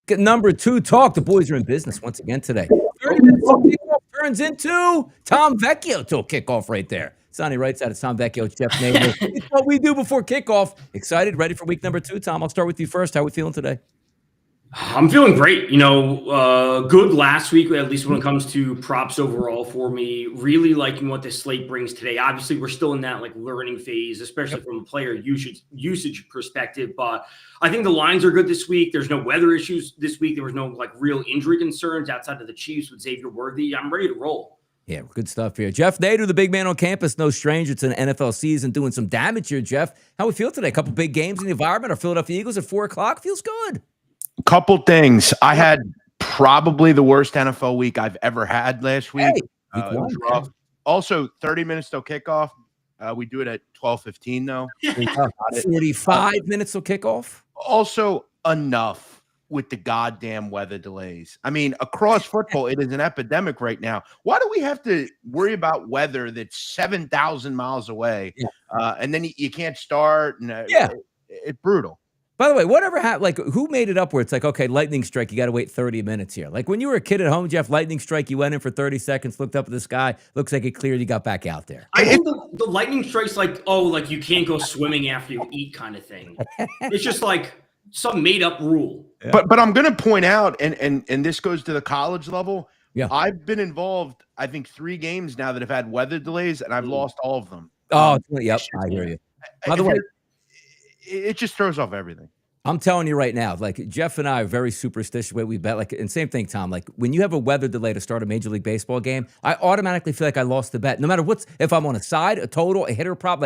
Get number 2 talk. The boys are in business once again today. 30 minutes of kickoff turns into Tom Vecchio till kickoff right there. Sonny writes out, it's Tom Vecchio, it's Jeff Nader. It's what we do before kickoff. Excited, ready for week number 2, Tom? I'll start with you first. How are we feeling today? I'm feeling great. Good last week, at least when it comes to props overall for me. Really liking what this slate brings today. Obviously, we're still in that learning phase, especially from a player usage perspective. But I think the lines are good this week. There's no weather issues this week. There was no real injury concerns outside of the Chiefs with Xavier Worthy. I'm ready to roll. Yeah, good stuff here. Jeff Nader, the big man on campus, no stranger to an NFL season, doing some damage here. Jeff, how we feel today? A couple big games in the environment. Our Philadelphia Eagles at 4 o'clock. Feels good. Couple things. I had probably the worst NFL week I've ever had last week. Hey, it was rough. Also, 30 minutes till kickoff. We do it at 12:15 though. 45 minutes till kickoff. Also, enough with the goddamn weather delays. I mean, across football, it is an epidemic right now. Why do we have to worry about weather that's 7,000 miles away, and then you can't start? And it's brutal. By the way, whatever happened, who made it up where it's okay, lightning strike, you got to wait 30 minutes here. When you were a kid at home, Jeff, lightning strike, you went in for 30 seconds, looked up at the sky, looks like it cleared, you got back out there. I think the lightning strike's you can't go swimming after you eat kind of thing. It's just some made up rule. Yeah. But I'm going to point out, and this goes to the college level. Yeah, I've been involved, I think 3 games now that have had weather delays, and I've lost all of them. Oh, yep, I hear you. By the way, it just throws off everything. I'm telling you right now, Jeff and I are very superstitious way we bet. And same thing, Tom. When you have a weather delay to start a Major League Baseball game, I automatically feel like I lost the bet. No matter if I'm on a side, a total, a hitter prop,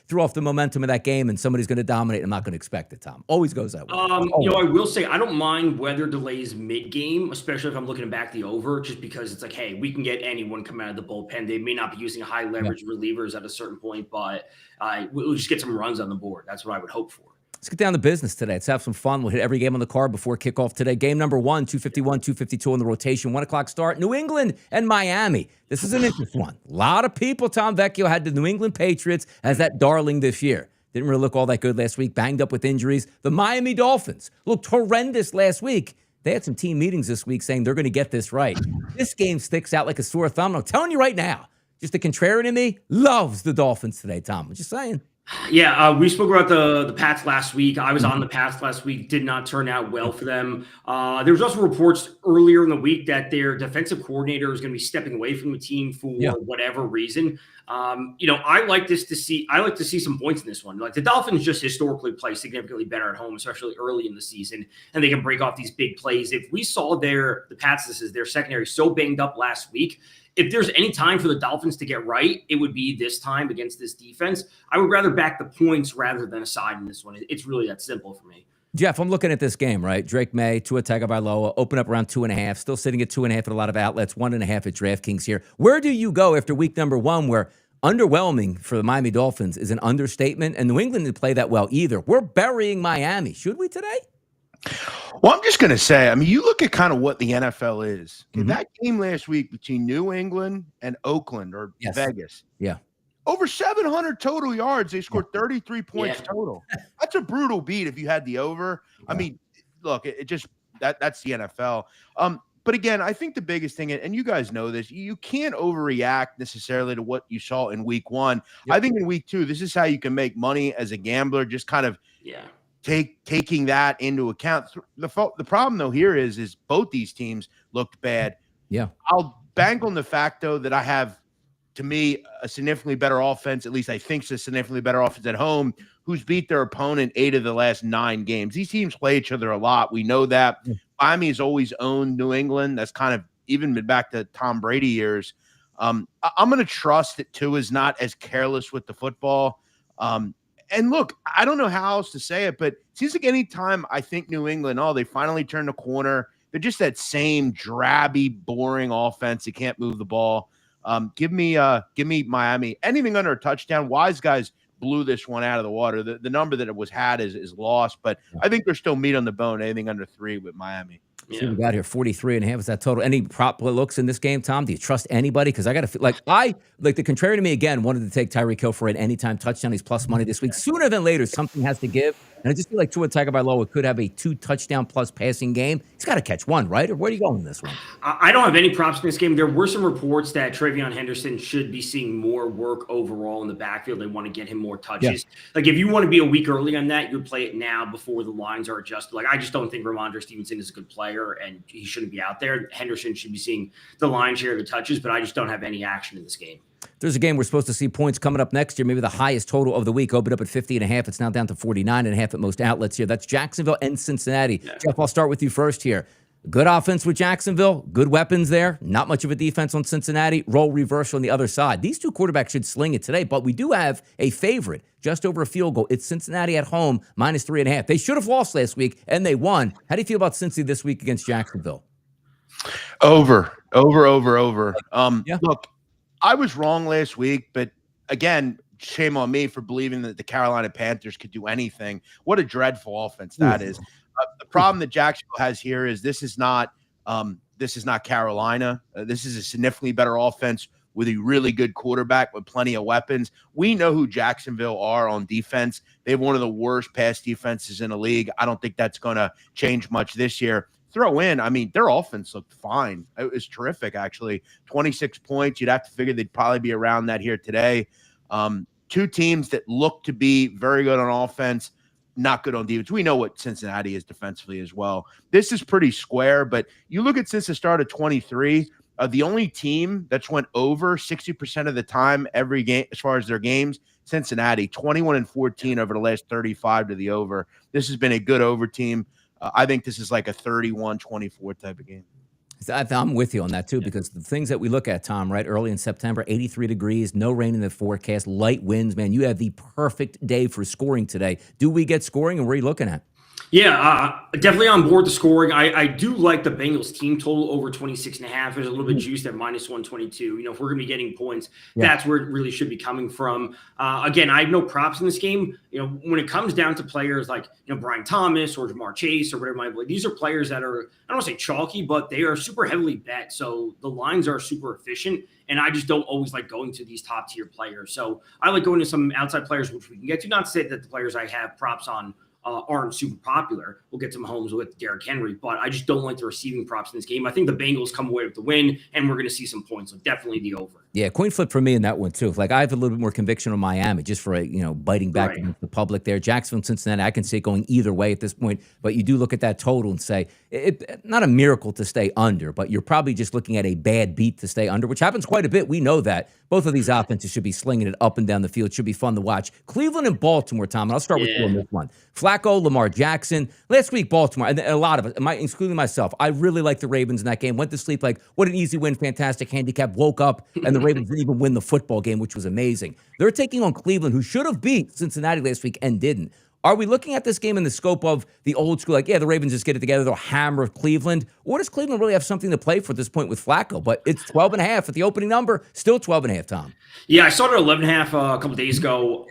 threw off the momentum of that game and somebody's going to dominate. I'm not going to expect it, Tom. Always goes that way. I will say I don't mind weather delays mid-game, especially if I'm looking to back the over, just because it's hey, we can get anyone come out of the bullpen. They may not be using high leverage relievers at a certain point, but we'll just get some runs on the board. That's what I would hope for. Let's get down to business today. Let's have some fun. We'll hit every game on the card before kickoff today. Game number 1, 251, 252 on the rotation. 1 o'clock start. New England and Miami. This is an interesting one. A lot of people, Tom Vecchio, had the New England Patriots as that darling this year. Didn't really look all that good last week. Banged up with injuries. The Miami Dolphins looked horrendous last week. They had some team meetings this week saying they're going to get this right. This game sticks out like a sore thumb. I'm telling you right now, just the contrarian in me loves the Dolphins today, Tom. I'm just saying. Yeah, we spoke about the Pats last week. I was on the Pats last week. Did not turn out well for them. There was also reports earlier in the week that their defensive coordinator is going to be stepping away from the team for whatever reason. I like to see some points in this one. The Dolphins just historically play significantly better at home, especially early in the season, and they can break off these big plays. If we saw the Pats, their secondary so banged up last week, if there's any time for the Dolphins to get right, it would be this time against this defense. I would rather back the points rather than a side in this one. It's really that simple for me. Jeff, I'm looking at this game, right? Drake May, Tua Tagovailoa, open up around 2.5, still sitting at 2.5 at a lot of outlets, 1.5 at DraftKings here. Where do you go after week number 1 where underwhelming for the Miami Dolphins is an understatement, and New England didn't play that well either? We're burying Miami. Should we today? Well, I'm just going to say, you look at kind of what the NFL is. Mm-hmm. That game last week between New England and Oakland or Vegas. Yeah. Over 700 total yards. They scored 33 points total. That's a brutal beat if you had the over. Yeah. Look, it just that's the NFL. But again, I think the biggest thing, and you guys know this, you can't overreact necessarily to what you saw in week 1. Yep. I think in week 2, this is how you can make money as a gambler, just kind of taking that into account. The problem, though, here is both these teams looked bad. Yeah. I'll bank on the fact, though, that I have, to me, a significantly better offense, at least I think so, significantly better offense at home, who's beat their opponent 8 of the last 9 games. These teams play each other a lot. We know that. Yeah. Miami has always owned New England. That's kind of even been back to Tom Brady years. I'm going to trust that Tua is not as careless with the football. And look, I don't know how else to say it, but it seems like any time I think New England, they finally turned the corner. They're just that same drabby, boring offense. They can't move the ball. Give me Miami. Anything under a touchdown. Wise guys blew this one out of the water. The number that it was had is lost, but I think there's still meat on the bone. Anything under 3 with Miami. Yeah. So we got here 43.5 is that total. Any prop looks in this game, Tom? Do you trust anybody? Because I got to feel like the contrary to me again wanted to take Tyreek Hill for an anytime touchdown. He's plus money this week. Sooner than later, something has to give. And I just feel like Tua Tagovailoa could have a 2-touchdown plus passing game. He's got to catch one, right? Or where are you going in this one? I don't have any props in this game. There were some reports that Travion Henderson should be seeing more work overall in the backfield. They want to get him more touches. Yeah. Like, if you want to be a week early on that, you would play it now before the lines are adjusted. Like, I just don't think Ramondre Stevenson is a good player, and he shouldn't be out there. Henderson should be seeing the lion's share of the touches, but I just don't have any action in this game. There's a game we're supposed to see points coming up next year, maybe the highest total of the week, opened up at 50.5. It's now down to 49.5 at most outlets here. That's Jacksonville and Cincinnati. Yeah. Jeff, I'll start with you first here. Good offense with Jacksonville, good weapons there, not much of a defense on Cincinnati, role reversal on the other side. These two quarterbacks should sling it today, but we do have a favorite, just over a field goal. It's Cincinnati at home, -3.5. They should have lost last week, and they won. How do you feel about Cincy this week against Jacksonville? Over. Yeah. Look, I was wrong last week, but again, shame on me for believing that the Carolina Panthers could do anything. What a dreadful offense that is. The problem that Jacksonville has here is this is not Carolina. This is a significantly better offense with a really good quarterback with plenty of weapons. We know who Jacksonville are on defense. They have one of the worst pass defenses in the league. I don't think that's going to change much this year. Throw in, I mean, their offense looked fine. It was terrific, actually. 26 points. You'd have to figure they'd probably be around that here today. Two teams that look to be very good on offense, not good on defense. We know what Cincinnati is defensively as well. This is pretty square, but you look at since the start of 23, the only team that's went over 60% of the time every game as far as their games, Cincinnati, 21-14 over the last 35 to the over. This has been a good over team. I think this is like a 31-24 type of game. I'm with you on that, too, because the things that we look at, Tom, right, early in September, 83 degrees, no rain in the forecast, light winds, man, you have the perfect day for scoring today. Do we get scoring, and where are you looking at? Yeah, definitely on board the scoring. I do like the Bengals team total over 26.5. There's a little bit juiced at -122. You know, if we're going to be getting points, that's where it really should be coming from. Again, I have no props in this game. You know, when it comes down to players like, you know, Brian Thomas or Jahmyr Chase or whatever might be, these are players that are, I don't want to say chalky, but they are super heavily bet. So the lines are super efficient. And I just don't always like going to these top tier players. So I like going to some outside players, which we can get to. Not to say that the players I have props on aren't super popular. We'll get to Mahomes with Derrick Henry, but I just don't like the receiving props in this game. I think the Bengals come away with the win, and we're going to see some points. So definitely the over. Yeah, coin flip for me in that one too. Like, I have a little bit more conviction on Miami just for biting back against the public there. Jacksonville and Cincinnati, I can see it going either way at this point. But you do look at that total and say, not a miracle to stay under, but you're probably just looking at a bad beat to stay under, which happens quite a bit. We know that. Both of these offenses should be slinging it up and down the field. Should be fun to watch. Cleveland and Baltimore, Tom, and I'll start with you on this one. Flacco, Lamar Jackson. Last week, Baltimore, and a lot of us, including myself, I really liked the Ravens in that game. Went to sleep like, what an easy win, fantastic handicap. Woke up, and the Ravens didn't even win the football game, which was amazing. They're taking on Cleveland, who should have beat Cincinnati last week and didn't. Are we looking at this game in the scope of the old school, like, yeah, the Ravens just get it together, they'll hammer Cleveland? Or does Cleveland really have something to play for at this point with Flacco? But it's 12.5 at the opening number, still 12.5, Tom. Yeah, I saw it at 11.5 a couple days ago.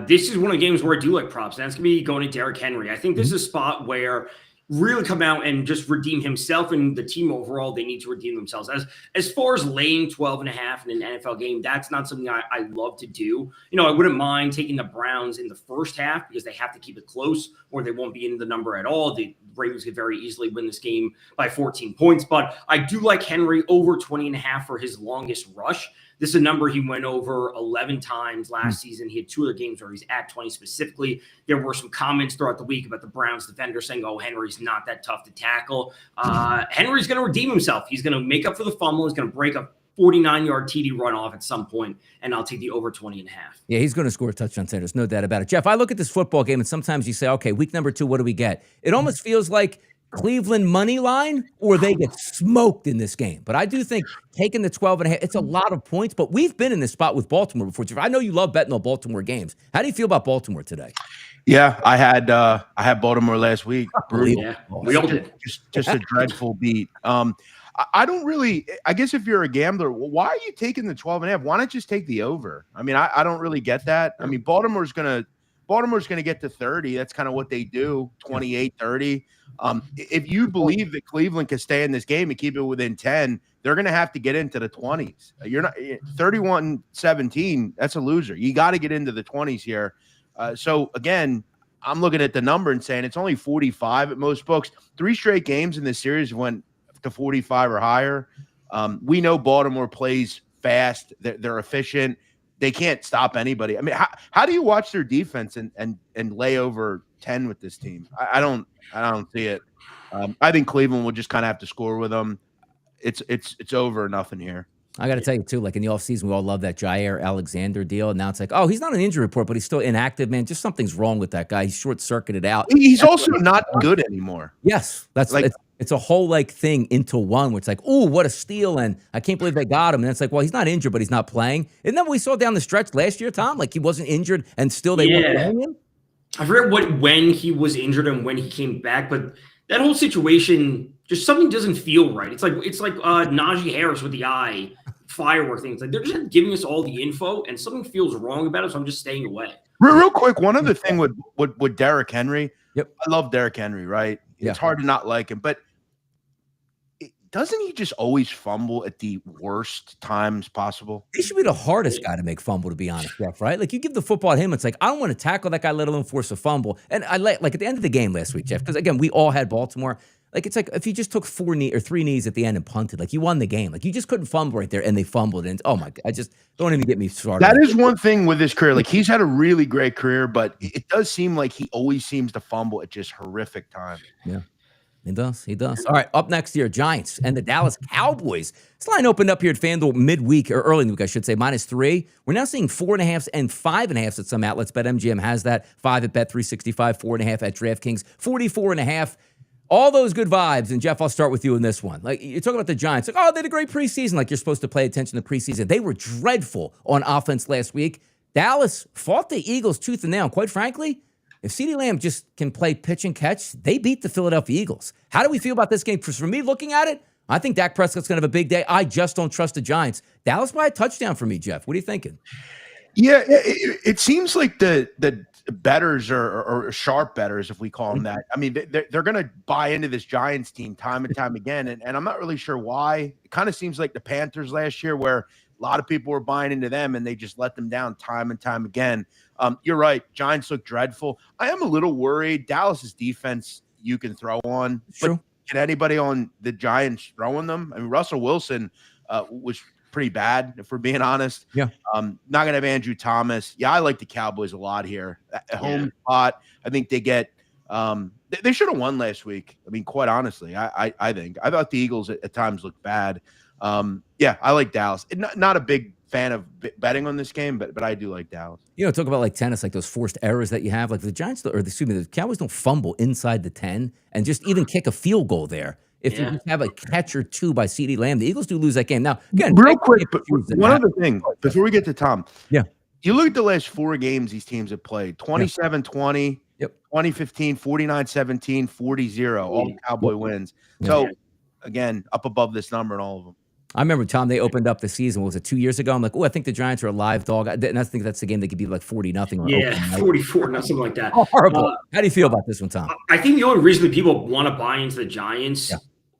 This is one of the games where I do like props. That's going to be going to Derrick Henry. I think this is a spot where really come out and just redeem himself and the team overall. They need to redeem themselves. As far as laying 12.5 in an NFL game, that's not something I love to do. You know, I wouldn't mind taking the Browns in the first half because they have to keep it close or they won't be in the number at all. The Ravens could very easily win this game by 14 points. But I do like Henry over 20.5 for his longest rush. This is a number he went over 11 times last season. He had two other games where he's at 20 specifically. There were some comments throughout the week about the Browns defender saying, oh, Henry's not that tough to tackle. Henry's going to redeem himself. He's going to make up for the fumble. He's going to break a 49-yard TD runoff at some point, and I'll take the over 20.5. Yeah, he's going to score a touchdown. There's no doubt about it. Jeff, I look at this football game, and sometimes you say, okay, week number 2, what do we get? It almost feels like Cleveland money line or they get smoked in this game. But I do think taking the 12.5, it's a lot of points, but we've been in this spot with Baltimore before. I know you love betting on Baltimore games. How do you feel about Baltimore today? Yeah, I had Baltimore last week. Yeah, we all did. Just a dreadful beat. I don't really, I guess if you're a gambler, why are you taking the 12.5? Why not just take the over? I mean, I don't really get that. I mean, Baltimore's going to get to 30. That's kind of what they do, 28, 30. If you believe that Cleveland can stay in this game and keep it within 10, they're going to have to get into the 20s. You're not 31-17. That's a loser. You got to get into the 20s here. So again, I'm looking at the number and saying it's only 45 at most books. 3 straight games in this series went to 45 or higher. We know Baltimore plays fast. They're efficient. They can't stop anybody. I mean, how do you watch their defense and lay over 10 with this team? I don't see it. I think Cleveland will just kind of have to score with them. It's over or nothing here. I got to tell you, too, like in the offseason, we all love that Jair Alexander deal. And now it's like, oh, he's not an injury report, but he's still inactive, man. Just something's wrong with that guy. He's short-circuited out. He's also not good anymore. Yes. That's like it's a whole like thing into one where it's like, oh, what a steal. And I can't believe they got him. And it's like, well, he's not injured, but he's not playing. Isn't that what we saw down the stretch last year, Tom? Like he wasn't injured and still they weren't playing him? I forget when he was injured and when he came back, but that whole situation, just something doesn't feel right. It's like Najee Harris with the eye firework things. Like they're just giving us all the info, and something feels wrong about it, so I'm just staying away. Real quick, one other thing with Derrick Henry. Yep, I love Derrick Henry. Right, it's hard to not like him, but doesn't he just always fumble at the worst times possible? He should be the hardest guy to make fumble, to be honest, Jeff, right? Like, you give the football to him, it's like, I don't want to tackle that guy, let alone force a fumble. And like at the end of the game last week, Jeff, because, again, we all had Baltimore. Like, it's like if you just took 3 knees at the end and punted, like, you won the game. Like, you just couldn't fumble right there, and they fumbled. And, oh, my God, I just don't even get me started. That is one thing with his career. Like, he's had a really great career, but it does seem like he always seems to fumble at just horrific times. Yeah. He does. He does. All right, up next here, Giants and the Dallas Cowboys. This line opened up here at FanDuel midweek, or early in the week, I should say, -3. We're now seeing 4.5s and 5.5s at some outlets. BetMGM has that. 5 at Bet365, 4.5 at DraftKings, 44.5. All those good vibes. And, Jeff, I'll start with you in this one. Like, you're talking about the Giants. Like, oh, they had a great preseason. Like, you're supposed to pay attention to preseason. They were dreadful on offense last week. Dallas fought the Eagles tooth and nail. Quite frankly, if CeeDee Lamb just can play pitch and catch, they beat the Philadelphia Eagles. How do we feel about this game? For me, looking at it, I think Dak Prescott's going to have a big day. I just don't trust the Giants. Dallas by a touchdown for me, Jeff. What are you thinking? Yeah, it seems like the bettors or sharp bettors, if we call them that. I mean, they're going to buy into this Giants team time and time again, and I'm not really sure why. It kind of seems like the Panthers last year, where a lot of people were buying into them, and they just let them down time and time again. You're right. Giants look dreadful. I am a little worried. Dallas's defense you can throw on. True. But can anybody on the Giants throw on them? I mean, Russell Wilson was pretty bad, if we're being honest. Yeah. Not going to have Andrew Thomas. Yeah, I like the Cowboys a lot here. At home spot, I think they get they should have won last week. I mean, quite honestly, I think. I thought the Eagles at times looked bad. Yeah, I like Dallas. Not a big fan of betting on this game, but I do like Dallas. You know, talk about like tennis, like those forced errors that you have. Like the Giants, the Cowboys don't fumble inside the 10 and just even kick a field goal there. If you just have a catch or two by CeeDee Lamb, the Eagles do lose that game. Now, again, real quick, but one other thing before we get to Tom. Yeah. You look at the last 4 games these teams have played, 27-20, 2015, 49-17, 40-0, all Cowboy wins. So, again, up above this number in all of them. I remember, Tom, they opened up the season, what was it, 2 years ago? I'm like, oh, I think the Giants are a live dog. And I think that's the game they could be like 40-0. Yeah, 44, something like that. Horrible. How do you feel about this one, Tom? I think the only reason that people want to buy into the Giants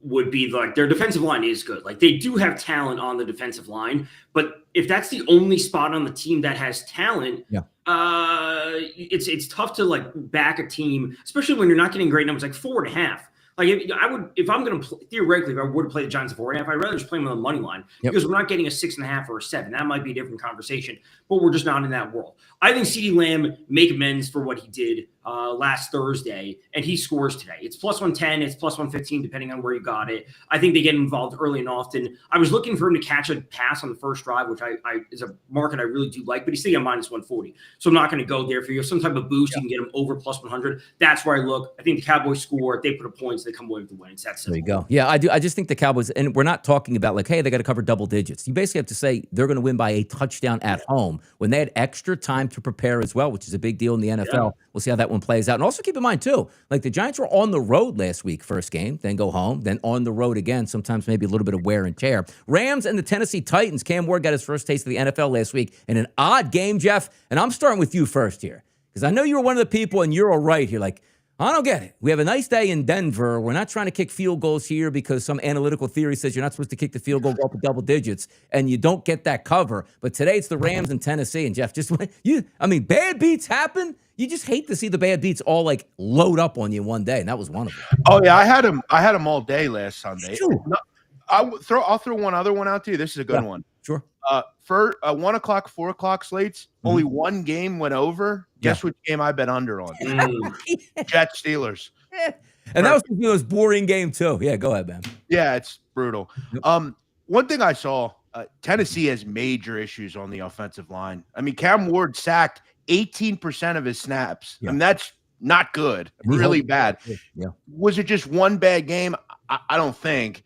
would be like their defensive line is good. Like they do have talent on the defensive line, but if that's the only spot on the team that has talent, it's tough to like back a team, especially when you're not getting great numbers, like 4.5. Like if I'm going to theoretically, if I would play the Giants at 4.5, I'd rather just play them on the money line because we're not getting a 6.5 or a 7. That might be a different conversation, but we're just not in that world. I think CeeDee Lamb make amends for what he did last Thursday, and he scores today. It's +110, it's +115, depending on where you got it. I think they get involved early and often. I was looking for him to catch a pass on the first drive, which I is a market I really do like, but he's still at -140. So I'm not going to go there. For you, some type of boost, you can get him over +100. That's where I look. I think the Cowboys score. If they put a point, they come away with the win. It's that simple. There you go. Yeah, I do. I just think the Cowboys, and we're not talking about like, hey, they got to cover double digits. You basically have to say they're going to win by a touchdown at home when they had extra time to prepare as well, which is a big deal in the NFL. Yeah. We'll see how that one plays out. And also keep in mind, too, like the Giants were on the road last week, first game, then go home, then on the road again, sometimes maybe a little bit of wear and tear. Rams and the Tennessee Titans. Cam Ward got his first taste of the NFL last week in an odd game, Jeff. And I'm starting with you first here because I know you were one of the people, and you're all right here, like, I don't get it. We have a nice day in Denver. We're not trying to kick field goals here because some analytical theory says you're not supposed to kick the field goal up to double digits, and you don't get that cover. But today it's the Rams in Tennessee, and Jeff, bad beats happen. You just hate to see the bad beats all like load up on you one day, and that was one of them. Oh yeah, I had them all day last Sunday. Sure. I'll throw one other one out to you. This is a good one. Sure. For 1 o'clock, 4 o'clock slates, only one game went over. Guess which game I bet under on? Jets Steelers. And that was those boring game too. Yeah, go ahead, man. Yeah, it's brutal. Yep. One thing I saw, Tennessee has major issues on the offensive line. I mean, Cam Ward sacked 18% of his snaps. Yeah. I mean, that's not good. Really bad. Yeah. Was it just one bad game? I don't think.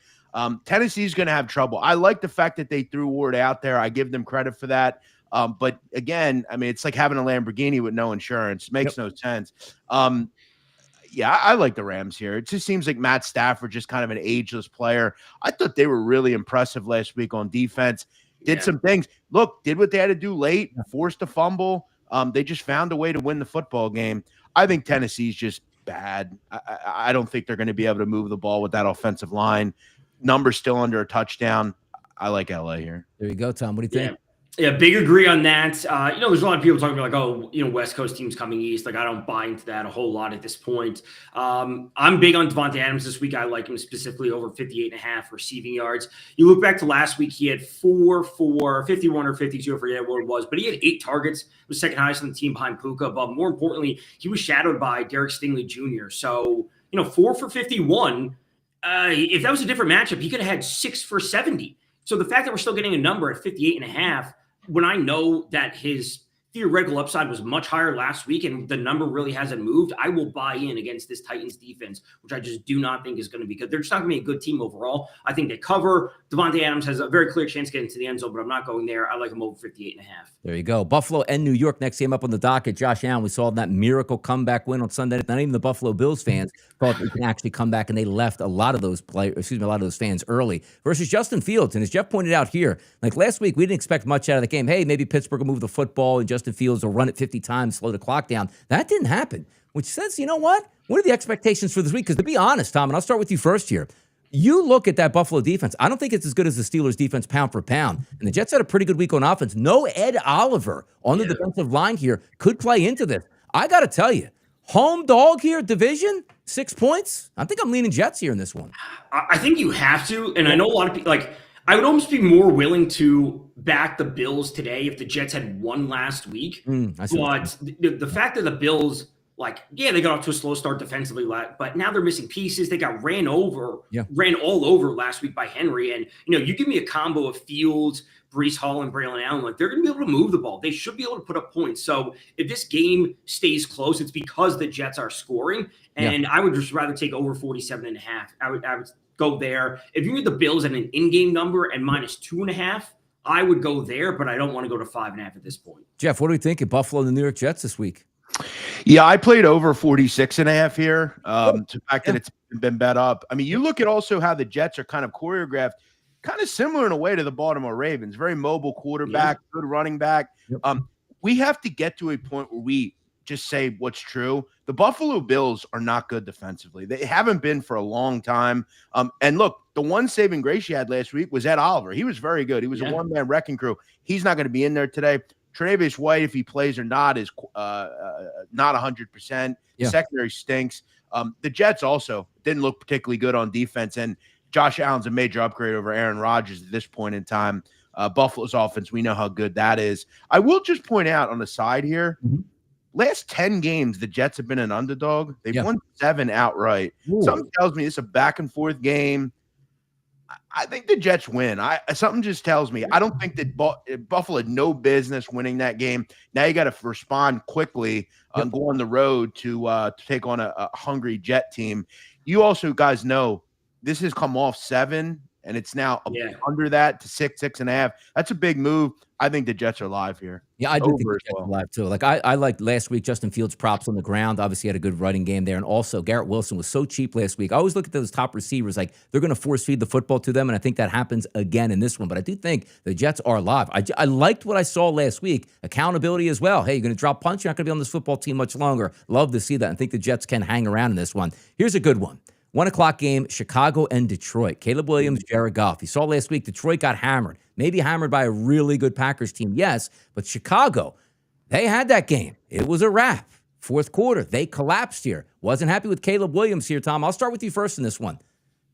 Tennessee's going to have trouble. I like the fact that they threw Ward out there. I give them credit for that. But again, I mean, it's like having a Lamborghini with no insurance. It makes no sense. Yeah, I like the Rams here. It just seems like Matt Stafford, just kind of an ageless player. I thought they were really impressive last week on defense. Did some things. Look, did what they had to do late, forced a fumble. They just found a way to win the football game. I think Tennessee's just bad. I don't think they're going to be able to move the ball with that offensive line. Numbers still under a touchdown. I like LA here. There you go, Tom. What do you think? Yeah, big agree on that. There's a lot of people talking about West Coast teams coming east. Like, I don't buy into that a whole lot at this point. I'm big on Devontae Adams this week. I like him specifically over 58.5 receiving yards. You look back to last week, he had 4 for 51 or 52, I forget what it was, but he had 8 targets. It was second highest on the team behind Puka. But more importantly, he was shadowed by Derek Stingley Jr. So, 4 for 51. If that was a different matchup, he could have had 6 for 70. So the fact that we're still getting a number at 58.5, when I know that his theoretical upside was much higher last week and the number really hasn't moved, I will buy in against this Titans defense, which I just do not think is going to be good. They're just not going to be a good team overall. I think they cover. Devontae Adams has a very clear chance to get into the end zone, but I'm not going there. I like him over 58.5. There you go. Buffalo and New York next game up on the docket. Josh Allen, we saw that miracle comeback win on Sunday. Not even the Buffalo Bills fans thought they can actually come back, and they left a lot of those fans early versus Justin Fields. And as Jeff pointed out here, like last week, we didn't expect much out of the game. Hey, maybe Pittsburgh will move the football and Justin Fields will run it 50 times, slow the clock down. That didn't happen, which says, you know what? What are the expectations for this week? Because to be honest, Tom, and I'll start with you first here. You look at that Buffalo defense. I don't think it's as good as the Steelers defense pound for pound. And the Jets had a pretty good week on offense. No Ed Oliver on the defensive line here could play into this. I got to tell you, home dog here, division, 6 points. I think I'm leaning Jets here in this one. I think you have to. And I know a lot of people, I would almost be more willing to back the Bills today if the Jets had won last week. But the fact that the Bills, they got off to a slow start defensively, but now they're missing pieces. They got ran all over last week by Henry. And, you give me a combo of Fields, Breece Hall, and Braylon Allen, they're going to be able to move the ball. They should be able to put up points. So if this game stays close, it's because the Jets are scoring. And I would just rather take over 47.5. I would go there. If you get the Bills at an in-game number and -2.5, I would go there, but I don't want to go to 5.5 at this point. Jeff, what do we think of Buffalo and the New York Jets this week? Yeah, I played over 46.5 here. The fact that it's been bet up. I mean, you look at also how the Jets are kind of choreographed, kind of similar in a way to the Baltimore Ravens. Very mobile quarterback, good running back. We have to get to a point where we just say what's true. The Buffalo Bills are not good defensively. They haven't been for a long time. And look, the one saving grace you had last week was Ed Oliver. He was very good. He was a one-man wrecking crew. He's not going to be in there today. Tre'Davious White, if he plays or not, is not 100%. The secondary stinks. The Jets also didn't look particularly good on defense, and Josh Allen's a major upgrade over Aaron Rodgers at this point in time. Buffalo's offense, we know how good that is. I will just point out on the side here, last 10 games, the Jets have been an underdog. They've won 7 outright. Something tells me it's a back-and-forth game. I think the Jets win. Something just tells me. I don't think that Buffalo had no business winning that game. Now you got to respond quickly and go on the road to take on a hungry Jet team. You also guys know this has come off 7 and it's now Yeah. under that to 6.5. That's a big move. I think the Jets are live here. Yeah, I do think Over the as Jets well. are live too. Like I liked last week Justin Fields props on the ground. Obviously had a good running game there. And also Garrett Wilson was so cheap last week. I always look at those top receivers like they're going to force feed the football to them. And I think that happens again in this one. But I do think the Jets are live. I liked what I saw last week. Accountability as well. Hey, you're going to drop punch. You're not going to be on this football team much longer. Love to see that. I think the Jets can hang around in this one. Here's a good one. 1 o'clock game, Chicago and Detroit. Caleb Williams, Jared Goff. You saw last week, Detroit got hammered. Maybe hammered by a really good Packers team, yes. But Chicago, they had that game. It was a wrap. Fourth quarter, they collapsed here. Wasn't happy with Caleb Williams here, Tom. I'll start with you first in this one.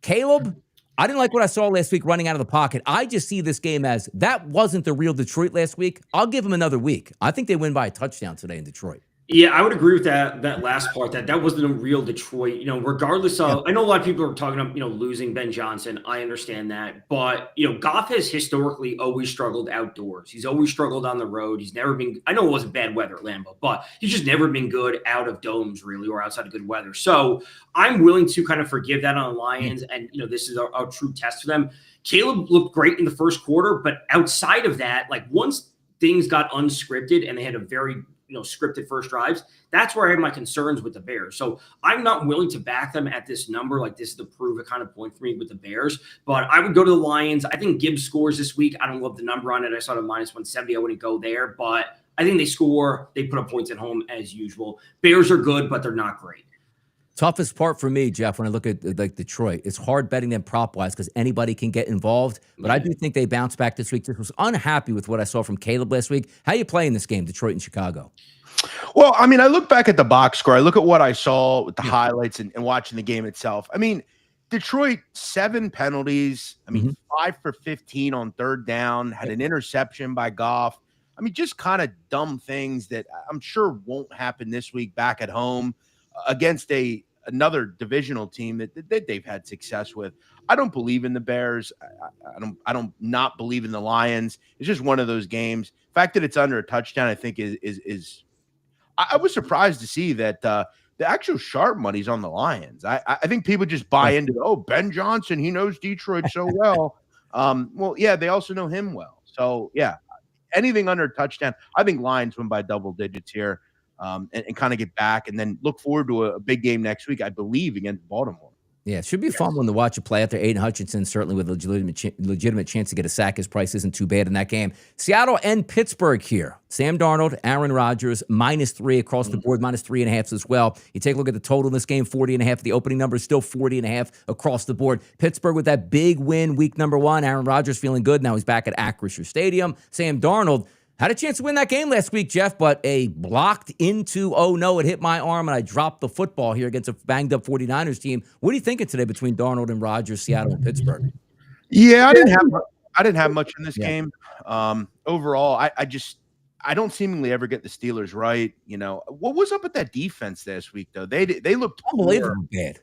Caleb, I didn't like what I saw last week running out of the pocket. I just see this game as that wasn't the real Detroit last week. I'll give them another week. I think they win by a touchdown today in Detroit. Yeah, I would agree with that last part, that wasn't a real Detroit, regardless of, I know a lot of people are talking about, losing Ben Johnson. I understand that. But, Goff has historically always struggled outdoors. He's always struggled on the road. He's never been, I know it wasn't bad weather at Lambeau, but he's just never been good out of domes really, or outside of good weather. So I'm willing to kind of forgive that on the Lions. And, this is our true test for them. Caleb looked great in the first quarter, but outside of that, like once things got unscripted and they had a very scripted first drives, that's where I have my concerns with the Bears. So I'm not willing to back them at this number. Like this is the prove it kind of point for me with the Bears, but I would go to the Lions. I think Gibbs scores this week. I don't love the number on it. I saw the -170. I wouldn't go there, but I think they score. They put up points at home as usual. Bears are good, but they're not great. Toughest part for me, Jeff, when I look at like Detroit, it's hard betting them prop-wise because anybody can get involved. But I do think they bounce back this week. Just was unhappy with what I saw from Caleb last week. How you playing this game, Detroit and Chicago? Well, I mean, I look back at the box score. I look at what I saw with the highlights and watching the game itself. I mean, Detroit, 7 penalties. I mean, 5 for 15 on third down, had an interception by Goff. I mean, just kind of dumb things that I'm sure won't happen this week back at home against another divisional team that they've had success with. I don't believe in the Bears. I don't not believe in the Lions. It's just one of those games. The fact that it's under a touchdown, I think is I was surprised to see that the actual sharp money's on the Lions. I think people just buy into, Ben Johnson, he knows Detroit so well. Well, yeah, they also know him well. So yeah, anything under a touchdown, I think Lions win by double digits here. And kind of get back and then look forward to a big game next week, I believe, against Baltimore. Yeah, it should be a fun one to watch it play out there. Aiden Hutchinson, certainly with a legitimate chance to get a sack. His price isn't too bad in that game. Seattle and Pittsburgh here. Sam Darnold, Aaron Rodgers, -3 across the board, -3.5 as well. You take a look at the total in this game, 40.5. The opening number is still 40.5 across the board. Pittsburgh with that big win, week number 1. Aaron Rodgers feeling good. Now he's back at Acrisure Stadium. Sam Darnold had a chance to win that game last week, Jeff, but a blocked into, oh no, it hit my arm and I dropped the football here against a banged up 49ers team. What are you thinking today between Darnold and Rodgers, Seattle and Pittsburgh? Yeah, I didn't have much in this game. Overall, I don't seemingly ever get the Steelers right. What was up with that defense last week though? They looked unbelievable bad.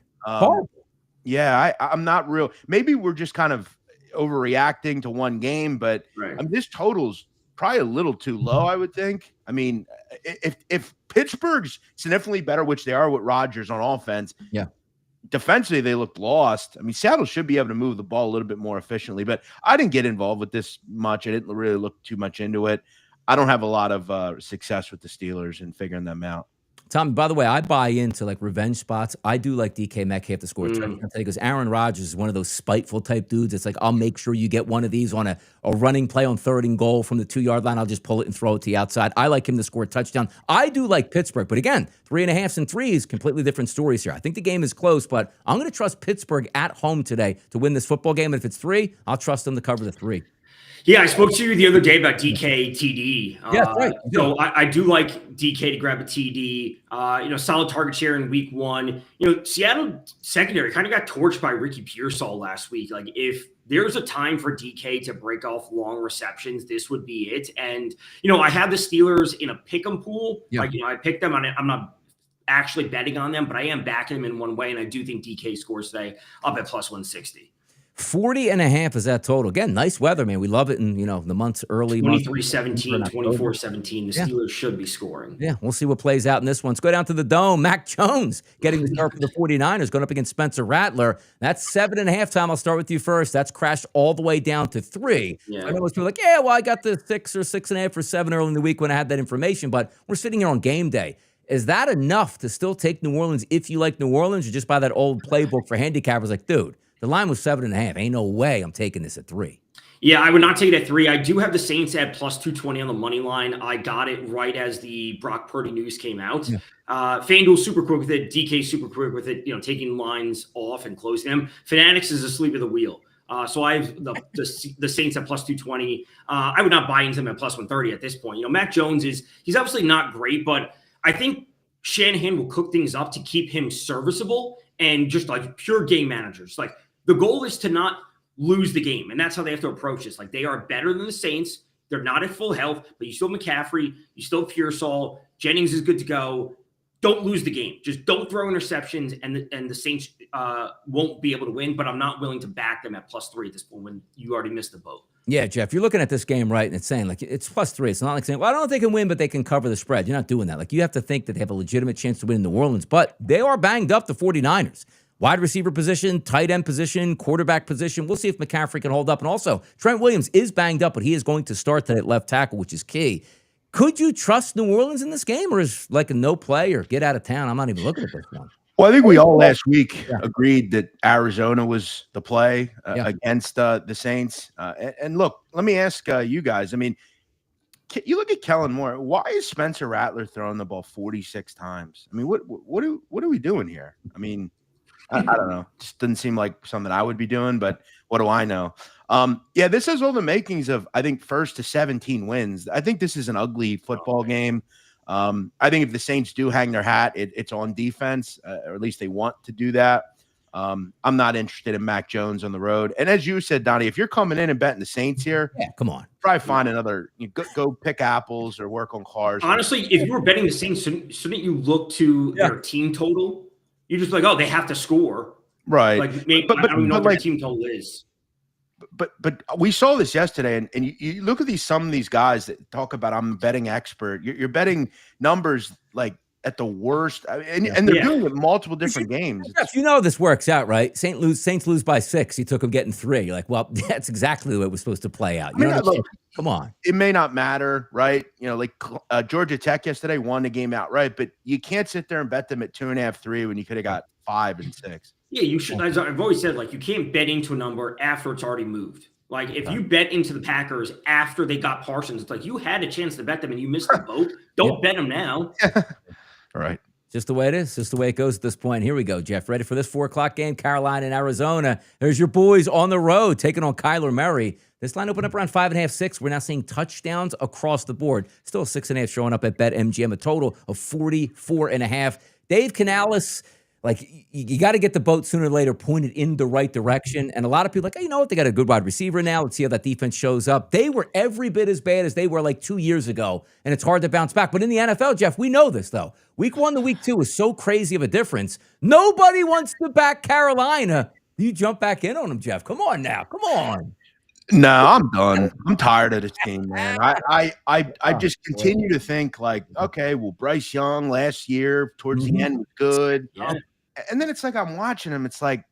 Yeah, I'm not real. Maybe we're just kind of overreacting to one game, but this total's probably a little too low, I would think. I mean, if Pittsburgh's significantly better, which they are with Rodgers on offense, defensively they looked lost. I mean, Seattle should be able to move the ball a little bit more efficiently, but I didn't get involved with this much. I didn't really look too much into it. I don't have a lot of success with the Steelers and figuring them out. Tom, by the way, I buy into like revenge spots. I do like DK Metcalf to score a touchdown because Aaron Rodgers is one of those spiteful type dudes. It's like, I'll make sure you get one of these on a running play on 3rd and goal from the 2-yard line. I'll just pull it and throw it to the outside. I like him to score a touchdown. I do like Pittsburgh, but again, 3.5s and 3s, completely different stories here. I think the game is close, but I'm going to trust Pittsburgh at home today to win this football game. And if it's 3, I'll trust them to cover the 3. Yeah, I spoke to you the other day about DK TD. Yeah, right. So I do like DK to grab a TD. Solid target share in week 1. Seattle secondary kind of got torched by Ricky Pearsall last week. Like if there's a time for DK to break off long receptions, this would be it. And I have the Steelers in a pick'em pool. Yeah. I picked them on it. I'm not actually betting on them, but I am backing them in one way, and I do think DK scores today up at +160. 40.5 is that total. Again, nice weather, man. We love it in, the months early. 23-17, 24-17. The Steelers should be scoring. Yeah, we'll see what plays out in this one. Let's go down to the Dome. Mac Jones getting the start for the 49ers, going up against Spencer Rattler. That's 7.5 time. I'll start with you first. That's crashed all the way down to 3. Yeah. I know most people are like, yeah, well, I got the 6 or 6.5 or 7 early in the week when I had that information, but we're sitting here on game day. Is that enough to still take New Orleans if you like New Orleans, or just by that old playbook for handicappers like, dude, the line was 7.5. Ain't no way I'm taking this at 3. Yeah, I would not take it at 3. I do have the Saints at plus 220 on the money line. I got it right as the Brock Purdy news came out. Yeah. FanDuel super quick with it. DK super quick with it, taking lines off and closing them. Fanatics is asleep at the wheel. So I have the Saints at plus 220. I would not buy into them at plus 130 at this point. Mac Jones he's obviously not great, but I think Shanahan will cook things up to keep him serviceable and just like pure game managers. Like, the goal is to not lose the game, and that's how they have to approach this. Like, they are better than the Saints. They're not at full health, but you still have McCaffrey. You still have Pearsall. Jennings is good to go. Don't lose the game. Just don't throw interceptions, and the Saints won't be able to win, but I'm not willing to back them at plus 3 at this point when you already missed the boat. Yeah, Jeff, you're looking at this game, right, and it's saying, like, it's plus 3. It's not like saying, well, I don't know if they can win, but they can cover the spread. You're not doing that. Like, you have to think that they have a legitimate chance to win in New Orleans, but they are banged up, the 49ers. Wide receiver position, tight end position, quarterback position. We'll see if McCaffrey can hold up. And also, Trent Williams is banged up, but he is going to start today at left tackle, which is key. Could you trust New Orleans in this game, or is like a no play or get out of town? I'm not even looking at this one. Well, I think we all last week agreed that Arizona was the play against the Saints. And look, let me ask you guys. I mean, you look at Kellen Moore. Why is Spencer Rattler throwing the ball 46 times? I mean, what are we doing here? I mean, I don't know. Just doesn't seem like something I would be doing, but what do I know? This has all the makings of, I think, 1st to 17 wins. I think this is an ugly football game. I think if the Saints do hang their hat, it's on defense, or at least they want to do that. I'm not interested in Mac Jones on the road. And as you said, Donnie, if you're coming in and betting the Saints here, come on, probably find another. Go pick apples or work on cars. Honestly, if you were betting the Saints, shouldn't you look to their team total? You're just like, oh, they have to score, right? Like, maybe, I don't know what their team total is. But we saw this yesterday, and you look at some of these guys that talk about I'm a betting expert. You're betting numbers like at the worst, and they're doing it multiple different games. This works out, right? Saints lose by 6. He took them getting 3. You're like, well, that's exactly the way it was supposed to play out. Come on. It may not matter, right? Like Georgia Tech yesterday won the game outright, but you can't sit there and bet them at 2.5, 3 when you could have got 5 and 6. Yeah, you should. As I've always said, like, you can't bet into a number after it's already moved. Like, if you bet into the Packers after they got Parsons, it's like you had a chance to bet them and you missed the boat. Don't bet them now. All right. Just the way it is. Just the way it goes at this point. Here we go, Jeff. Ready for this 4 o'clock game? Carolina and Arizona. There's your boys on the road taking on Kyler Murray. This line opened up around 5.5, 6. We're now seeing touchdowns across the board. Still 6.5 showing up at BetMGM. A total of 44.5. Dave Canales, like, you got to get the boat sooner or later pointed in the right direction. And a lot of people are like, hey, you know what? They got a good wide receiver now. Let's see how that defense shows up. They were every bit as bad as they were like 2 years ago, and it's hard to bounce back. But in the NFL, Jeff, we know this, though. Week 1 to week 2 is so crazy of a difference. Nobody wants to back Carolina. You jump back in on them, Jeff. Come on now. Come on. No, I'm done. I'm tired of this team, man. I just continue to think like, okay, well, Bryce Young last year towards the end was good. Yeah. And then it's like I'm watching him. It's like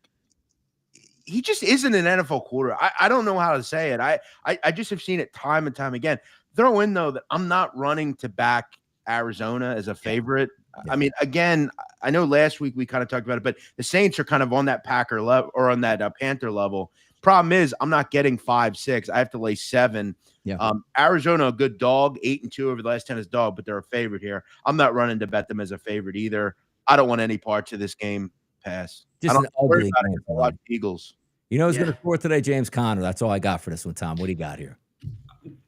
he just isn't an NFL quarterback. I don't know how to say it. I just have seen it time and time again. Throw in, though, that I'm not running to back Arizona as a favorite. I mean, again, I know last week we kind of talked about it, but the Saints are kind of on that Packer level or on that Panther level. Problem is, I'm not getting 5, 6. I have to lay 7. Yeah. Arizona, a good dog, 8-2 over the last 10 as dog, but they're a favorite here. I'm not running to bet them as a favorite either. I don't want any parts of this game. Pass. Just I don't an ugly about game. it. A lot of Eagles. You know who's going to score today? James Conner. That's all I got for this one, Tom. What do you got here?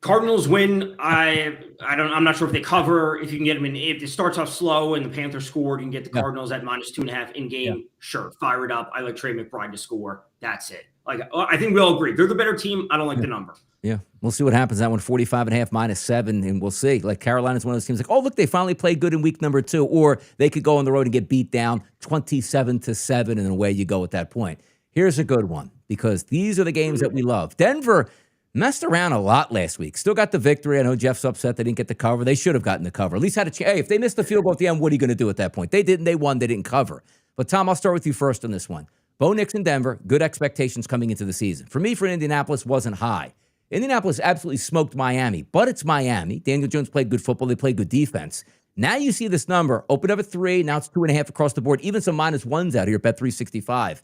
Cardinals win. I'm not sure if they cover. If you can get them in, if it starts off slow and the Panthers scored, you can get the Cardinals at -2.5 in game. Yeah. Sure, fire it up. I like Trey McBride to score. That's it. Like, I think we all agree they're the better team. I don't like the number. Yeah, we'll see what happens. That one 45.5 -7, and we'll see. Like, Carolina's one of those teams. Like, oh, look, they finally played good in week number 2, or they could go on the road and get beat down 27-7, and away you go at that point. Here's a good one. because these are the games that we love. Denver messed around a lot last week. Still got the victory. I know Jeff's upset they didn't get the cover. They should have gotten the cover. At least had a chance. Hey, if they missed the field goal at the end, what are you going to do at that point? They didn't. They won. They didn't cover. But, Tom, I'll start with you first on this one. Bo Nix in Denver, good expectations coming into the season. For me, for Indianapolis, wasn't high. Indianapolis absolutely smoked Miami, but it's Miami. Daniel Jones played good football. They played good defense. Now you see this number, open up at 3, now it's 2.5 across the board, even some -1s out here, bet 365.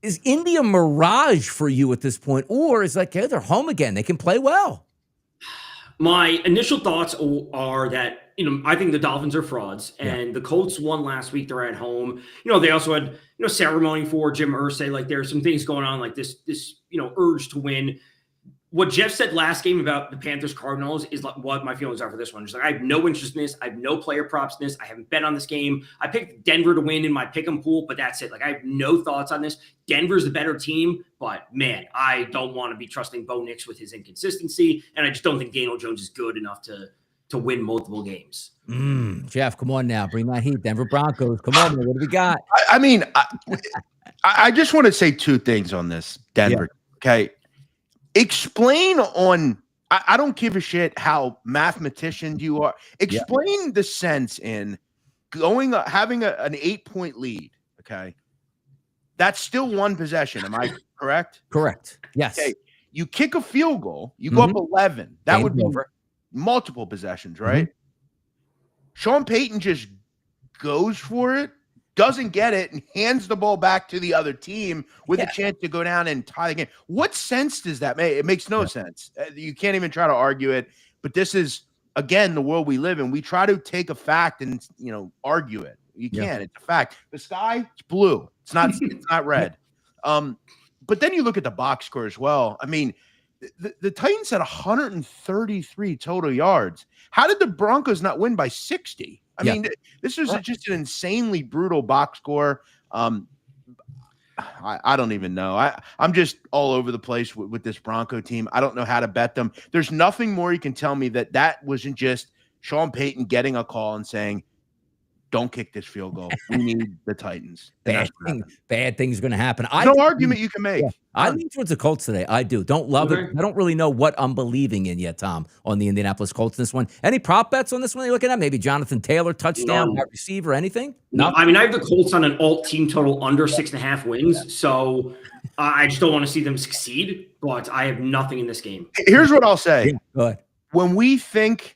Is Indy a mirage for you at this point, or is like, hey, they're home again, they can play well? My initial thoughts are that, I think the Dolphins are frauds, and the Colts won last week. They're at home. They also had, ceremony for Jim Irsay. Like, there's some things going on, like this, urge to win. What Jeff said last game about the Panthers Cardinals is like what my feelings are for this one. Just like, I have no interest in this. I have no player props in this. I haven't bet on this game. I picked Denver to win in my pick'em pool, but that's it. Like, I have no thoughts on this. Denver's the better team, but man, I don't want to be trusting Bo Nix with his inconsistency, and I just don't think Daniel Jones is good enough to win multiple games. Jeff, come on now, bring that heat. Denver Broncos, come on, man. What do we got? I just want to say two things on this, Denver. Okay. Explain on, I don't give a shit how mathematician you are. Explain the sense in having an 8-point lead. Okay. That's still one possession. Am I correct? Correct. Yes. Okay. You kick a field goal, you go up 11. That would be multiple possessions, right? Sean Payton just goes for it, doesn't get it, and hands the ball back to the other team with a chance to go down and tie the game. What sense does that make? It makes no sense. You can't even try to argue it. But this is, again, the world we live in. We try to take a fact and, argue it. You can't. It's a fact. The sky, it's blue. It's not red. But then you look at the box score as well. I mean, the Titans had 133 total yards. How did the Broncos not win by 60? I mean, this is just an insanely brutal box score. I don't even know. I'm just all over the place with this Bronco team. I don't know how to bet them. There's nothing more you can tell me that wasn't just Sean Payton getting a call and saying, don't kick this field goal. We need the Titans. Bad things are going to happen. No argument you can make. I lean towards the Colts today. I do. Don't love it. I don't really know what I'm believing in yet, Tom, on the Indianapolis Colts in this one. Any prop bets on this one you're looking at? Maybe Jonathan Taylor, touchdown, wide receiver, anything? No. I mean, I have the Colts on an alt team total under 6.5 wins. So I just don't want to see them succeed, but I have nothing in this game. Here's what I'll say. Go ahead. When we think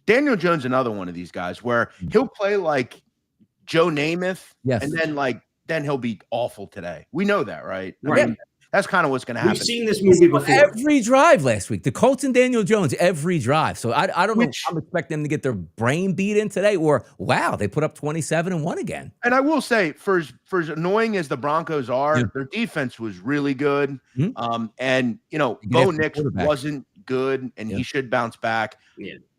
Daniel Jones, another one of these guys where he'll play like Joe Namath, and then he'll be awful today. We know that, right? I mean, that's kind of what's going to happen. We've seen this movie before. Every drive last week, the Colts and Daniel Jones, every drive. So I don't know. I'm expecting them to get their brain beat in today, or wow, they put up 27 and won again. And I will say, for as annoying as the Broncos are, their defense was really good. And Bo Nix wasn't good, and he should bounce back.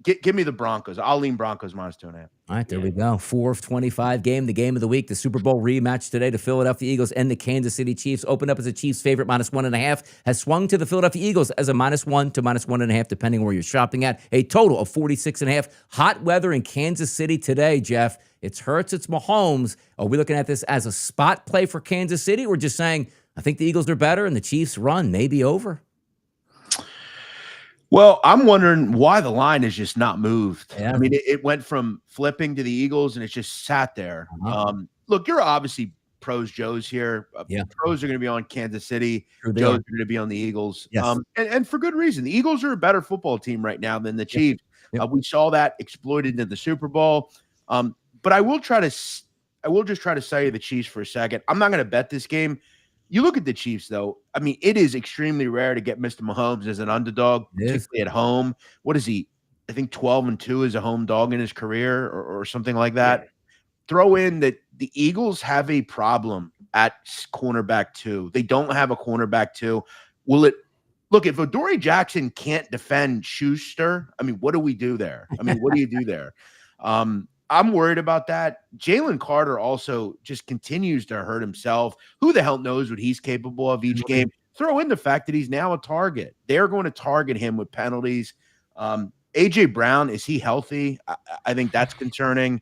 Give me the Broncos. I'll lean Broncos -2.5. All right, there we go. 4 of 25 game, the game of the week, the Super Bowl rematch today. The Philadelphia Eagles and the Kansas City Chiefs opened up as a Chiefs favorite, -1.5, has swung to the Philadelphia Eagles as a -1 to -1.5, depending where you're shopping at. A total of 46.5. Hot weather in Kansas City today, Jeff. It's Hurts, it's Mahomes. Are we looking at this as a spot play for Kansas City, or just saying, I think the Eagles are better and the Chiefs run may be over? Well, I'm wondering why the line is just not moved. I mean, it went from flipping to the Eagles, and it just sat there. Look, you're obviously pros, Joes here. Pros are going to be on Kansas City. Joes are going to be on the Eagles. And for good reason. The Eagles are a better football team right now than the Chiefs. We saw that exploited in the Super Bowl. But I will just try to say the Chiefs for a second. I'm not going to bet this game. You look at the Chiefs, though. I mean, it is extremely rare to get Mr. Mahomes as an underdog, particularly at home. What is he? I think 12-2 as a home dog in his career or something like that. Throw in that the Eagles have a problem at cornerback 2. They don't have a cornerback 2. Look, if Adoree Jackson can't defend Schuster, I mean, what do we do there? I mean, what do you do there? I'm worried about that. Jalen Carter also just continues to hurt himself. Who the hell knows what he's capable of each game? Throw in the fact that he's now a target. They're going to target him with penalties. A.J. Brown, is he healthy? I think that's concerning.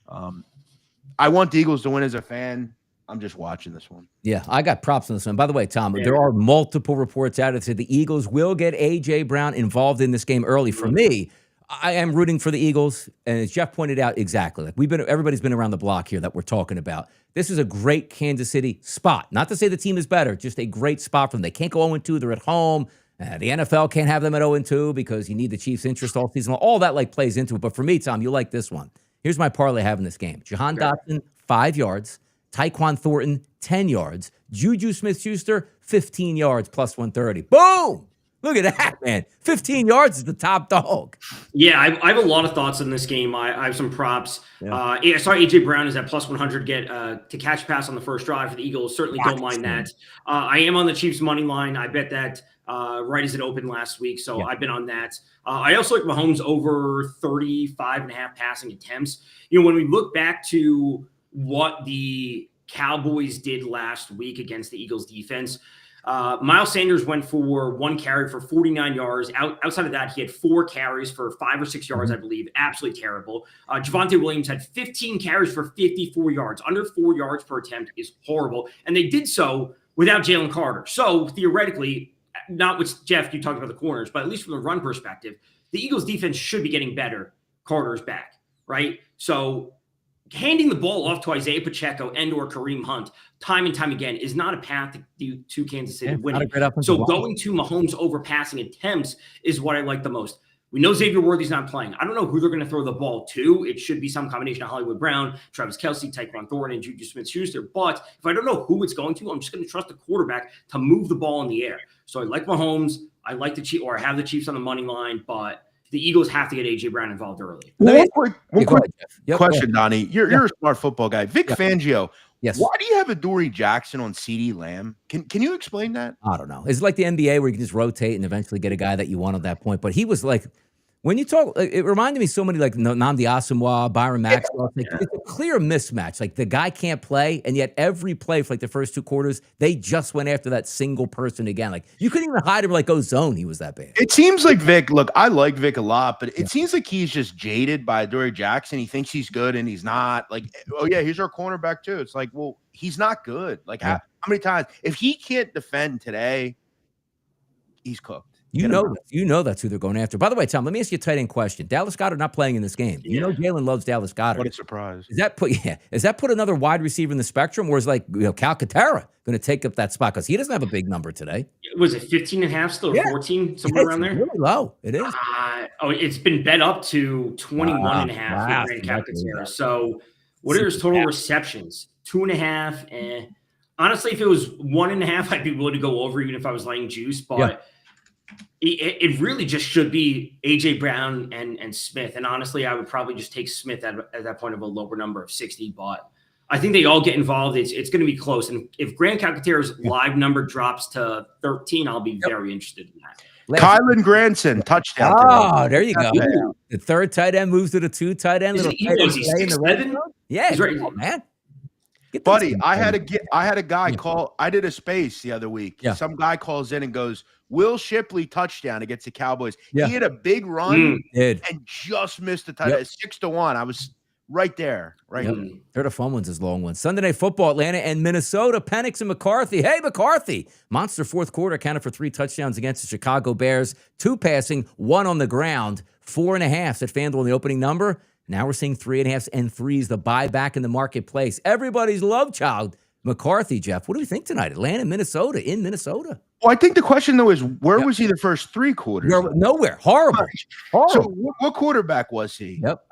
I want the Eagles to win as a fan. I'm just watching this one. Yeah, I got props on this one. By the way, Tom, there are multiple reports out that say the Eagles will get A.J. Brown involved in this game early. For me, I am rooting for the Eagles, and as Jeff pointed out, exactly. Like everybody's been around the block here that we're talking about. This is a great Kansas City spot. Not to say the team is better, just a great spot for them. They can't go 0-2. They're at home. The NFL can't have them at 0-2 because you need the Chiefs' interest all season long. All that plays into it. But for me, Tom, you like this one. Here's my parlay having this game. Jahan Dotson, 5 yards. Tyquan Thornton, 10 yards. Juju Smith-Schuster, 15 yards plus 130. Boom! Look at that, man. 15 yards is the top dog. Yeah, I have a lot of thoughts on this game. I have some props. Yeah. I saw A.J. Brown is at plus 100 get to catch pass on the first drive for the Eagles. Certainly don't mind that. I am on the Chiefs' money line. I bet that right as it opened last week, so I've been on that. I also like Mahomes over 35.5 passing attempts. When we look back to what the Cowboys did last week against the Eagles defense, Miles Sanders went for 1 carry for 49 yards. Outside of that, he had 4 carries for 5 or 6 yards, I believe. Absolutely terrible. Javonte Williams had 15 carries for 54 yards. Under 4 yards per attempt is horrible. And they did so without Jalen Carter. So theoretically, not with Jeff, you talked about the corners, but at least from the run perspective, the Eagles defense should be getting better. Carter's back, right? So handing the ball off to Isaiah Pacheco and or Kareem Hunt time and time again is not a path to Kansas City winning. So going to Mahomes over passing attempts is what I like the most. We know Xavier Worthy's not playing. I don't know who they're going to throw the ball to. It should be some combination of Hollywood Brown, Travis Kelce, Tyquan Thornton, and Juju Smith-Schuster. But if I don't know who it's going to, I'm just going to trust the quarterback to move the ball in the air. So I like Mahomes. I like the Chiefs, or I have the Chiefs on the money line, but the Eagles have to get A.J. Brown involved early. One quick question, Donnie. You're a smart football guy. Vic Fangio. Yes. Why do you have a Dory Jackson on CeeDee Lamb? Can you explain that? I don't know. It's like the NBA where you can just rotate and eventually get a guy that you want at that point. But he was like, when you talk, it reminded me so many like Nnamdi Asomugha, Byron Maxwell. It's a clear mismatch. Like the guy can't play, and yet every play for like the first 2 quarters, they just went after that single person again. Like you couldn't even hide him like zone. He was that bad. It seems like Vic. Look, I like Vic a lot, but it seems like he's just jaded by Dory Jackson. He thinks he's good, and he's not. Like, oh yeah, he's our cornerback too. It's like, well, he's not good. Like how many times if he can't defend today, he's cooked. You know that's who they're going after. By the way, Tom, let me ask you a tight end question. Dallas Goedert not playing in this game. You know Jalen loves Dallas Goedert. What a surprise. Is that put another wide receiver in the spectrum, or is Calcaterra going to take up that spot? Because he doesn't have a big number today. Was it 15.5 still, or 14, somewhere around there? Really low. It is. It's been bet up to 21.5 for Calcaterra. So what are his total receptions? 2.5. Honestly, if it was 1.5, I'd be willing to go over even if I was laying juice, but it really just should be A.J. Brown and Smith. And honestly, I would probably just take Smith at that point of a lower number of 60. But I think they all get involved. It's going to be close. And if Grant Calcaterra's live number drops to 13, I'll be very interested in that. Kylan Granson, touchdown. Oh, there you go. The third tight end moves to the 2 tight end. Is he 6'7"? Yeah, he's right, man. Buddy, I had a guy call. I did a space the other week. Yeah. Some guy calls in and goes, Will Shipley touchdown against the Cowboys. Yeah. He had a big run and just missed the touchdown. 6-1. I was right there. They're the fun ones, as long ones. Sunday Night Football, Atlanta and Minnesota. Penix and McCarthy. Hey, McCarthy. Monster fourth quarter, accounted for 3 touchdowns against the Chicago Bears. 2 passing, 1 on the ground. 4.5 at FanDuel in the opening number. Now we're seeing 3.5s and 3s, the buyback in the marketplace. Everybody's love child, McCarthy, Jeff. What do we think tonight? Atlanta, Minnesota, in Minnesota. Well, I think the question, though, is where was he the first 3 quarters? Nowhere. Horrible. So what quarterback was he? Yep.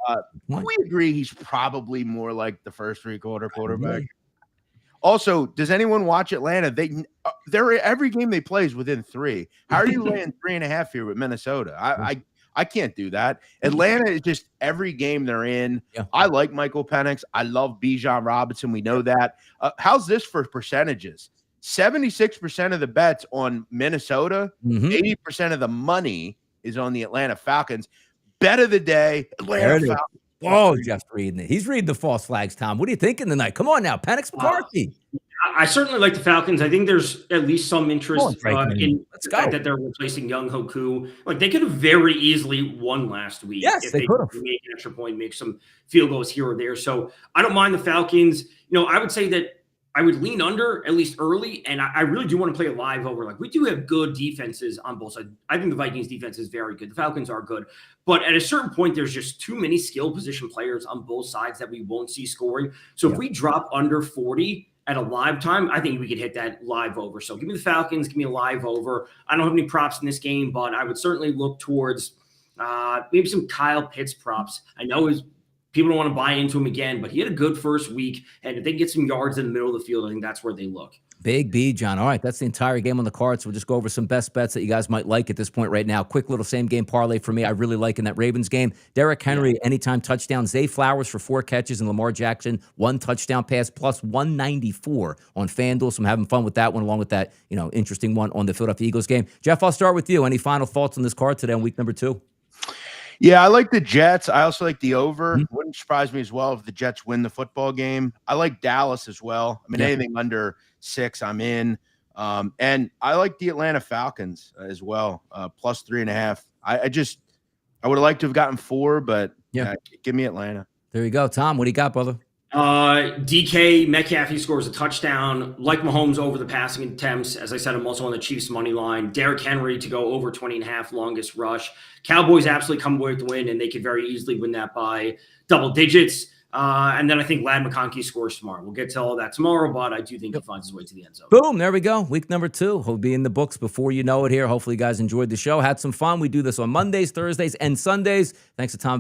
We agree he's probably more like the first 3-quarter quarterback. Also, does anyone watch Atlanta? They're every game they play is within 3. How are you laying 3.5 here with Minnesota? I can't do that. Atlanta is just every game they're in. Yeah. I like Michael Penix. I love Bijan Robinson. We know that. How's this for percentages? 76% of the bets on Minnesota, 80% of the money is on the Atlanta Falcons. Bet of the day, Atlanta Falcons. Oh, Jeff's reading it. He's reading the false flags, Tom. What are you thinking tonight? Come on now, Penix McCarthy. I certainly like the Falcons. I think there's at least some interest in the fact that they're replacing Young Hoku. Like they could have very easily won last week. Yes, they could have. Make an extra point, make some field goals here or there. So I don't mind the Falcons. I would say that I would lean under at least early, and I really do want to play a live over. Like, we do have good defenses on both sides. I think the Vikings defense is very good. The Falcons are good. But at a certain point, there's just too many skill position players on both sides that we won't see scoring. So if we drop under 40 at a live time, I think we could hit that live over. So give me the Falcons, give me a live over. I don't have any props in this game, but I would certainly look towards maybe some Kyle Pitts props. I know his people don't want to buy into him again, but he had a good first week. And if they get some yards in the middle of the field, I think that's where they look. Big Bijan. All right, that's the entire game on the card. So we'll just go over some best bets that you guys might like at this point right now. Quick little same game parlay for me. I really like in that Ravens game. Derrick Henry, anytime touchdown. Zay Flowers for 4 catches, and Lamar Jackson 1 touchdown pass, plus 194 on FanDuel. So I'm having fun with that one, along with that interesting one on the Philadelphia Eagles game. Jeff, I'll start with you. Any final thoughts on this card today on week number 2? Yeah, I like the Jets. I also like the over. Wouldn't surprise me as well if the Jets win the football game. I like Dallas as well. I mean, anything under 6, I'm in. And I like the Atlanta Falcons as well, plus 3.5. I would have liked to have gotten 4, but give me Atlanta. There you go. Tom, what do you got, brother? DK Metcalf, he scores a touchdown. Like Mahomes over the passing attempts. As I said, I'm also on the Chiefs money line. Derrick Henry to go over 20.5 longest rush. Cowboys absolutely come away with the win, and they could very easily win that by double digits. And then I think Lad McConkey scores tomorrow. We'll get to all that tomorrow, but I do think he finds his way to the end zone. Boom, there we go. Week number 2. He'll be in the books before you know it here. Hopefully you guys enjoyed the show. Had some fun. We do this on Mondays, Thursdays, and Sundays. Thanks to Tom